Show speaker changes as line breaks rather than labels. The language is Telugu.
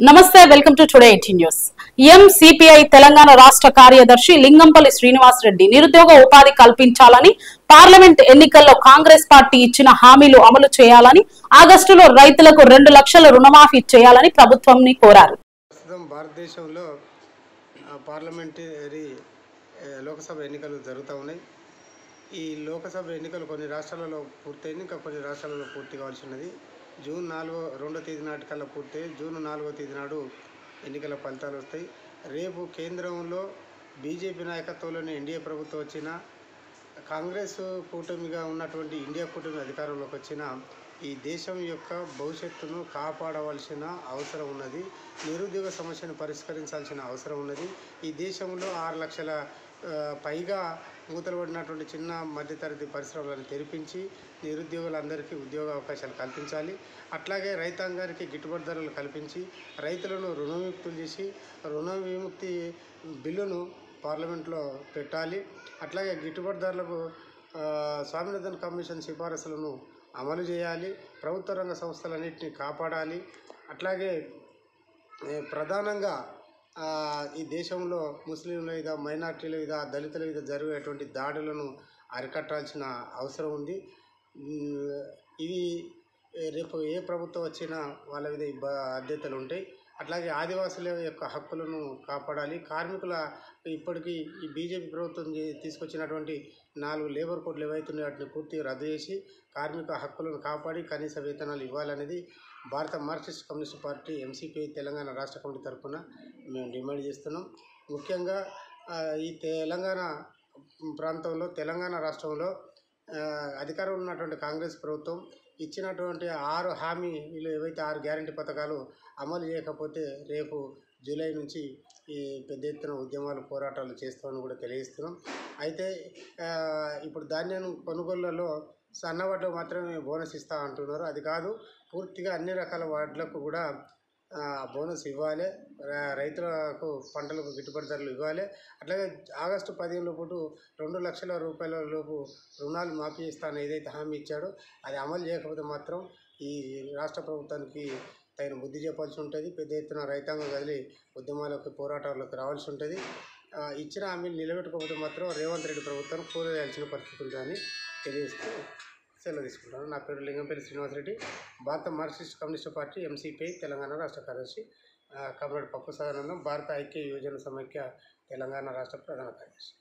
నమస్తే, welcome to today 18 news. MCPI Telangana రాష్ట్ర కార్యదర్శి లింగంపల్లి శ్రీనివాస్ రెడ్డి నిరుద్యోగ ఉపాధి కల్పించాలని, పార్లమెంట్ ఎన్నికల్లో కాంగ్రెస్ పార్టీ ఇచ్చిన హామీలు అమలు చేయాలని, ఆగస్టులో రైతులకు 2 లక్షల రుణమాఫీ చేయాలని ప్రభుత్వంని కోరారు.
భారతదేశంలో పార్లమెంటరీ లోకసభ ఎన్నికలు జరుగుతూ ఉన్నాయి. ఈ లోకసభ ఎన్నికలు కొన్ని రాష్ట్రాలలో పూర్తయింది, ఇంకా కొన్ని రాష్ట్రాలలో పూర్తి కావాల్సి ఉన్నది. జూన్ 2వ తేదీ నాటికల్లా పూర్తయి జూన్ 4వ తేదీ నాడు ఎన్నికల ఫలితాలు వస్తాయి. రేపు కేంద్రంలో బీజేపీ నాయకత్వంలోని ఎన్డీఏ ప్రభుత్వం వచ్చిన, కాంగ్రెస్ కూటమిగా ఉన్నటువంటి ఇండియా కూటమి అధికారంలోకి వచ్చిన ఈ దేశం యొక్క భవిష్యత్తును కాపాడవలసిన అవసరం ఉన్నది. నిరుద్యోగ సమస్యను పరిష్కరించాల్సిన అవసరం ఉన్నది. ఈ దేశంలో 6 లక్షల పైగా మూతలు పడినటువంటి చిన్న మధ్యతరగతి పరిశ్రమలను తెరిపించి నిరుద్యోగులందరికీ ఉద్యోగ అవకాశాలు కల్పించాలి. అట్లాగే రైతాంగానికి గిట్టుబాటు ధరలు కల్పించి రైతులను రుణ విముక్తులు చేసి రుణ విముక్తి బిల్లును పార్లమెంట్లో పెట్టాలి. అట్లాగే గిట్టుబాటు ధరలకు స్వామినాథన్ కమిషన్ సిఫారసులను అమలు చేయాలి. ప్రభుత్వ రంగ సంస్థలన్నింటినీ కాపాడాలి. అట్లాగే ప్రధానంగా ఈ దేశంలో ముస్లింల మీద, మైనార్టీల మీద, దళితుల మీద జరిగేటువంటి దాడులను అరికట్టాల్సిన అవసరం ఉంది. ఇవి రేపు ఏ ప్రభుత్వం వచ్చినా వాళ్ళ మీద బాధ్యతలు ఉంటాయి. అట్లాగే ఆదివాసుల యొక్క హక్కులను కాపాడాలి. కార్మికుల ఇప్పటికీ ఈ బీజేపీ ప్రభుత్వం తీసుకొచ్చినటువంటి 4 లేబర్ కోడ్లు ఏవైతున్నాయో వాటిని పూర్తిగా రద్దు చేసి కార్మిక హక్కులను కాపాడి కనీస వేతనాలు ఇవ్వాలనేది భారత Marxist communist party MCP Telangana రాష్ట్ర కమిటీ తరఫున మేము డిమాండ్ చేస్తున్నాం. ముఖ్యంగా ఈ తెలంగాణ ప్రాంతంలో, తెలంగాణ రాష్ట్రంలో అధికారంలో ఉన్నటువంటి కాంగ్రెస్ ప్రభుత్వం ఇచ్చినటువంటి 6 హామీలు ఏవైతే 6 గ్యారంటీ పథకాలు అమలు చేయకపోతే రేపు జూలై నుంచి ఈ పెద్ద ఎత్తున ఉద్యమాలు, పోరాటాలు చేస్తామని కూడా తెలియజేస్తున్నాం. అయితే ఇప్పుడు ధాన్యం కొనుగోళ్లలో సన్న వడ్లకు మాత్రమే బోనస్ ఇస్తా అంటున్నారు. అది కాదు, పూర్తిగా అన్ని రకాల వడ్లకు కూడా బోనస్ ఇవ్వాలి. రైతులకు పంటలకు గిట్టుబాటు ధరలు ఇవ్వాలి. అట్లాగే ఆగస్టు 15 లోపు 2 లక్షల రూపాయల లోపు రుణాలు మాఫీ ఇస్తానని ఏదైతే హామీ ఇచ్చాడో అది అమలు చేయకపోతే మాత్రం ఈ రాష్ట్ర ప్రభుత్వానికి తగిన బుద్ధి చెప్పాల్సి ఉంటుంది. పెద్ద ఎత్తున రైతాంగం కదిలి ఉద్యమాలకు, పోరాటాలకు రావాల్సి ఉంటుంది. ఇచ్చిన హామీలు నిలబెట్టుకోకపోతే మాత్రం రేవంత్ రెడ్డి ప్రభుత్వం కూరగాల్సిన పరిస్థితి ఉంటుందని తెలియజేస్తూ సెలవు తీసుకుంటాను. నా పేరు లింగంపల్లి శ్రీనివాస్ రెడ్డి, భారత Marxist communist party MCP Telangana రాష్ట్ర కార్యదర్శి, కమ్రేడ్ పప్పు సదానందం, భారత ఐక్య యువజన సమైక్య తెలంగాణ రాష్ట్ర ప్రధాన కార్యదర్శి.